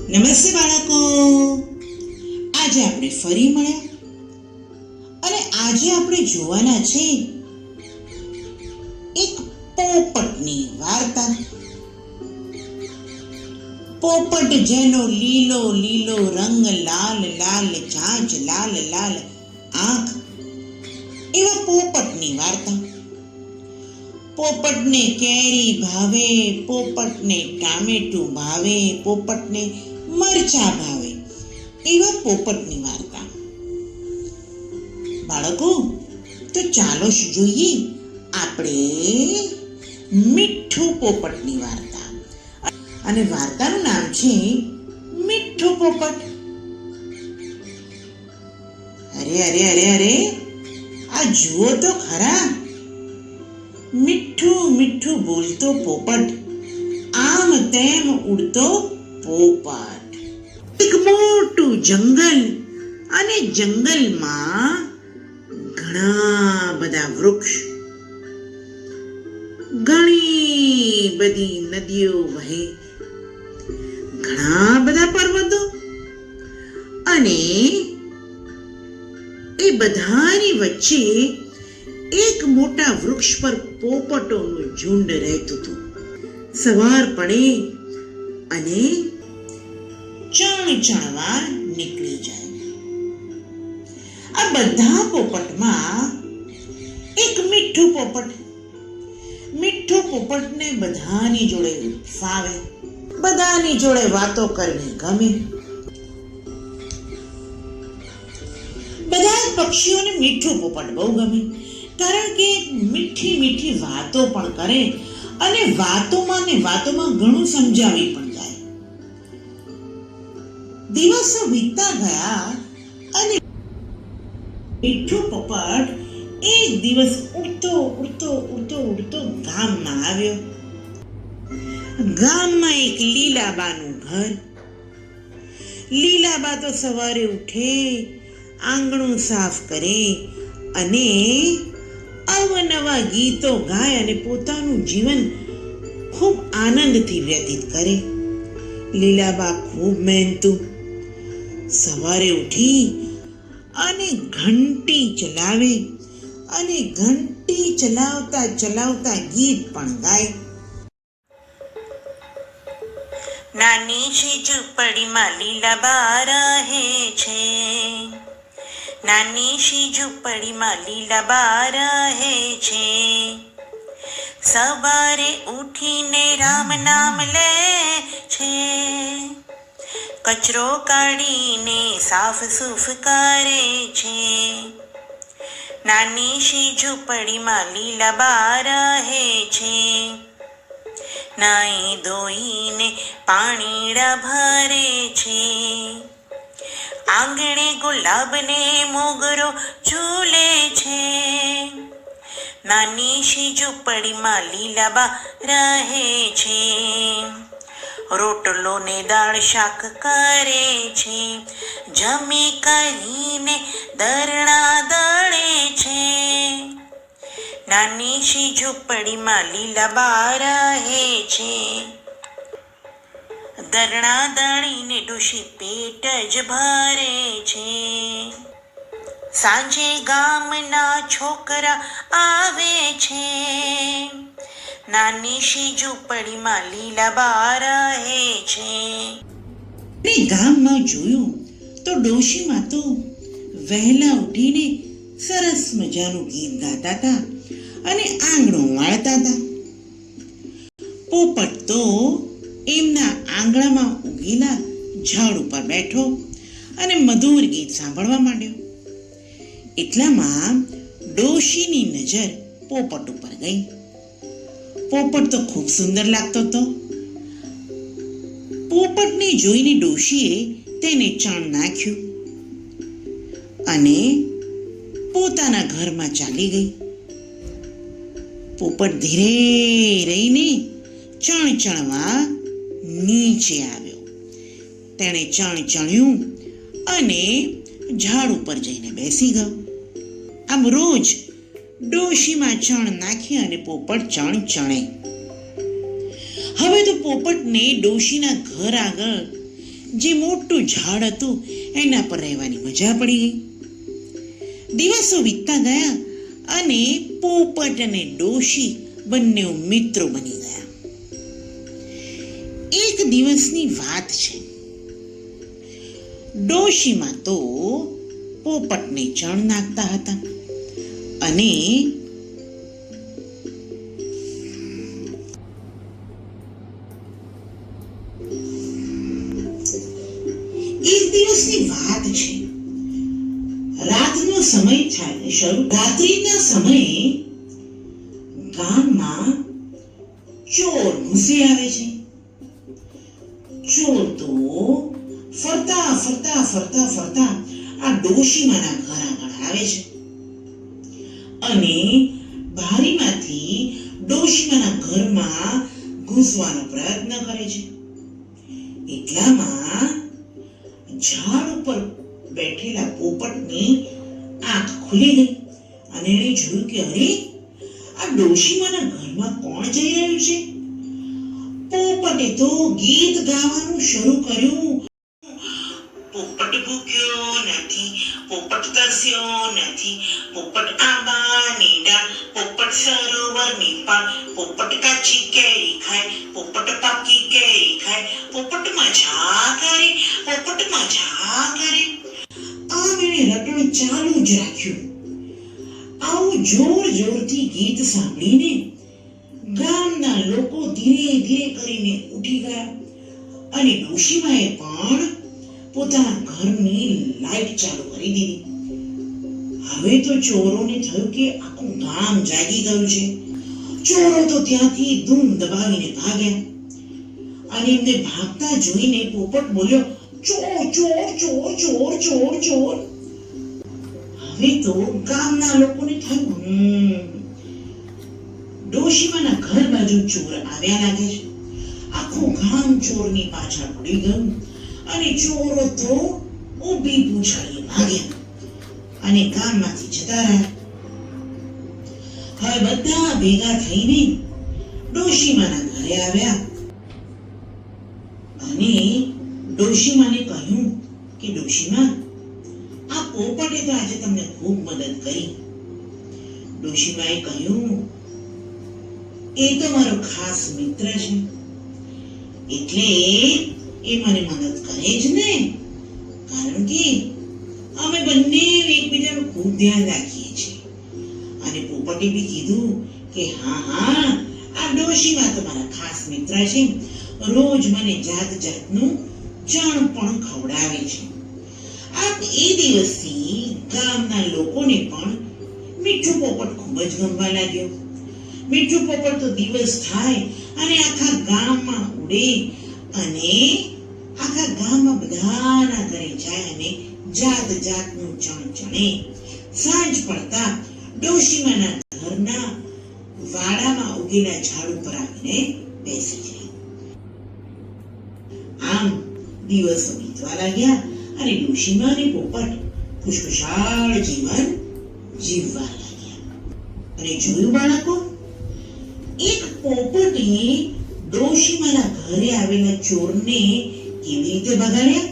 નમસ્તે બાળકો, આજે આપણે ફરી મળ્યા અને આજે આપણે જોવાના છે એક પોપટની વાર્તા. પોપટ જેનો લીલો લીલો રંગ, લાલ લાલ ચાંચ, લાલ લાલ આંખ, એવા પોપટની વાર્તા. પોપટને કેરી ભાવે, પોપટને ટામેટું ભાવે, પોપટને મરચા ભાવે, એવા પોપટની વાર્તા. બાળકો, તો ચાલો જોઈએ આપણે મીઠું પોપટની વાર્તા. અને વાર્તાનું નામ છે મીઠું પોપટ. અરે અરે અરે અરે, આ જુઓ તો ખરા, મીઠું મીઠું બોલતો પોપટ, આમ તેમ ઉડતો પોપટ. એક મોટું જંગલ, અને જંગલમાં ઘણા બધા વૃક્ષ, ઘણી બધી નદીઓ વહે, ઘણા બધા પર્વતો, અને એ બધાની વચ્ચે એક મોટા વૃક્ષ પર પોપટોનું ઝુંડ રહેતું હતું. સવાર પડે અને ચણ ચણવા નીકળી જાય. આ બધા પોપટમાં એક મીઠું પોપટ. મીઠું પોપટને બધાની જોડે ફાવે, બધાની જોડે વાતો કરવી ગમે. બધા પક્ષીઓને મીઠું પોપટ બહુ ગમે, કારણ કે મીઠી મીઠી વાતો પણ કરે અને વાતોમાં ઘણું સમજાવી પણ જાય. દિવસો વીતતા ગયા અને મીઠું પોપટ એક દિવસ ઉડતો ગામમાં આવ્યો. ગામમાં એક લીલાબાનું ઘર. લીલાબા તો સવારે ઉઠે, આંગણું સાફ કરે અને અવનવા ગીતો ગાય અને પોતાનું જીવન ખૂબ આનંદથી વ્યતીત કરે. લીલાબા ખૂબ મહેનતુ. સવારે ઉઠી અને ઘંટી ચલાવે અને ઘંટી ચલાવતા ચલાવતા ગીત પણ ગાય. નાની શી ઝૂંપડીમાં લીલાબા રહે છે, નાની શી ઝૂંપડીમાં લીલાબા રહે છે. સવારે ઉઠીને રામ નામ લે છે, કચરો કાઢીને સાફ સૂફ કરે છે. નાની શી ઝૂંપડીમાં લીલાબા રહે છે. નાઈ ધોઈને પાણીડા ભરે છે, આંગણે ગુલાબને મોગરો ઝૂલે છે. નાની શી ઝૂંપડીમાં લીલાબા રહે છે. રોટલો ને દાળ શાક કરે છે, જમી કરીને દરણા દળે છે. નાની શી ઝૂંપડીમાં લીલાબા રહે છે. દરણા દળીને ડોશી પેટ જ ભરે છે. સાંજે ગામના છોકરા આવે છે. નાની શી ઝૂંપડીમાં લીલાબા રહે છે. ગામમાં જોયું તો ડોશીમાં તો વહેલા ઉઠીને સરસ મજાનું ગીત ગાતા હતા અને આંગણું વાળતા હતા. પોપટ તો એમના આંગણામાં ઉગેલા ઝાડ ઉપર બેઠો અને મધુર ગીત સાંભળવા માંડ્યો. એટલામાં ડોશીની નજર પોપટ ઉપર ગઈ. પોપટ તો ખૂબ સુંદર લાગતો હતો. પોપટને જોઈને ડોશીએ તેને ચણ નાખ્યું અને પોતાના ઘરમાં ચાલી ગઈ. પોપટ ધીરે રહીને ચણ ચણવા નીચે આવ્યો. તેણે ચણ ચણ્યું અને ઝાડ ઉપર જઈને બેસી ગયો. આમ રોજ ડોશીમાં ચણ નાખી અને પોપટ ચણ ચણે. હવે તો પોપટને ડોશીના ઘર આગળ જે મોટું ઝાડ હતું એના પર રહેવાની મજા પડી ગઈ. દિવસો વીતતા ગયા અને પોપટ અને ડોશી બંને મિત્રો બની ગયા. એક દિવસની વાત છે. ડોશીમાં તો પોપટને ચણ નાખતા હતા અને એક દિવસની વાત છે. રાતનો સમય થાય, રાત્રિના સમયે ગામમાં ચોર ઘૂસી આવે છે. ચોર તો ફરતા ફરતા ફરતા ફરતા આ ડોશીમાના ઘર આગળ આવે છે અને બારીમાંથી ડોશીમાના ઘરમાં ઘૂસવાનો પ્રયત્ન કરે છે. એટલામાં ઝાડ ઉપર બેઠેલા પોપટની આંખ ખુલી ગઈ અને એણે જોયું કે અરે, આ ડોશીમાના ઘરમાં કોણ જઈ રહ્યું છે? પોપટે તો ગીત ગાવાનું શરૂ કર્યું. પોપટ ભૂખ્યો નથી, પોપટ તરસ્યો નથી, પોપટ આંબાની ડાળ, પોપટ સરોવરની પાળ, પોપટ કાચી કેરી ખાય, પોપટ પાકી કેરી ખાય, પોપટ મજા કરે, પોપટ મજા કરે. આમ એણે રટણ ચાલુ જ રાખ્યું. આવું જોર જોરથી ગીત સાંભળીને ગામના લોકો ધીરે ધીરે કરીને ઉઠી ગયા અને ડોશીમાએ પણ પોતાના ઘરની લાઈટ ચાલુ કરી દીધી. હવે તો ચોરોને થયું કે આખું ગામ જાગી ગયું છે. ચોરો તો ત્યાંથી ધૂમ દબાવીને ભાગ્યા અને એમને ભાગતા જોઈને પોપટ બોલ્યો, ચોર ચોર ચોર ચોર ચોર ચોર. હવે તો ગામના લોકોને થયું, ડોશીમાના ઘર બાજુ ચોર આવ્યા લાગે છે. આખું ગામ ચોરની પાછળ પડી ગયું અને ચોરો તો ઊભી પૂંછડીએ ભાગ્યા અને ગામમાંથી જતા રહ્યા. હવે બધા ભેગા થઈને ડોશીમાના ઘરે આવ્યા અને ડોશીમાને કહ્યું કે ડોશીમા, આ પોપટે તો આજે તમને ખૂબ મદદ કરી. ડોશીમાએ કહ્યું, એ તો મારો ખાસ મિત્ર છે એટલે એ મને મદદ કરે જ ને, કારણ કે અમે બંને એકબીજાનું ખૂબ ધ્યાન રાખીએ છીએ. અને પોપટે બી કીધું કે હા હા, આ ડોશીમાં તો મારા ખાસ મિત્ર છે, રોજ મને જાત જાતનું ચણ પણ ખવડાવે છે. આપ એ દિવસથી ગામના લોકોને પણ મીઠું પોપટ ખૂબ જ ગમવા લાગ્યો. મીઠું પોપટ તો દિવસ થાય અને આખા ગામમાં ઉડે અને આખા ગામમાં બધાના ઘરે જાય અને જાત જાતનું ચણ ચણે. સાંજ પડતા ડોશીમાના ઘરના વાડામાં ઉગેલા ઝાડ ઉપર આવીને બેસી જાય. આમ દિવસો વીતવા લાગ્યા અને ડોશીમા અને પોપટ ખુશખુશાલ જીવન જીવવા લાગ્યા. અને જોયું બાળકો, એક પોપટે ડોશીમાના ઘરે આવેલા ચોરને કેવી રીતે ભગાડ્યા?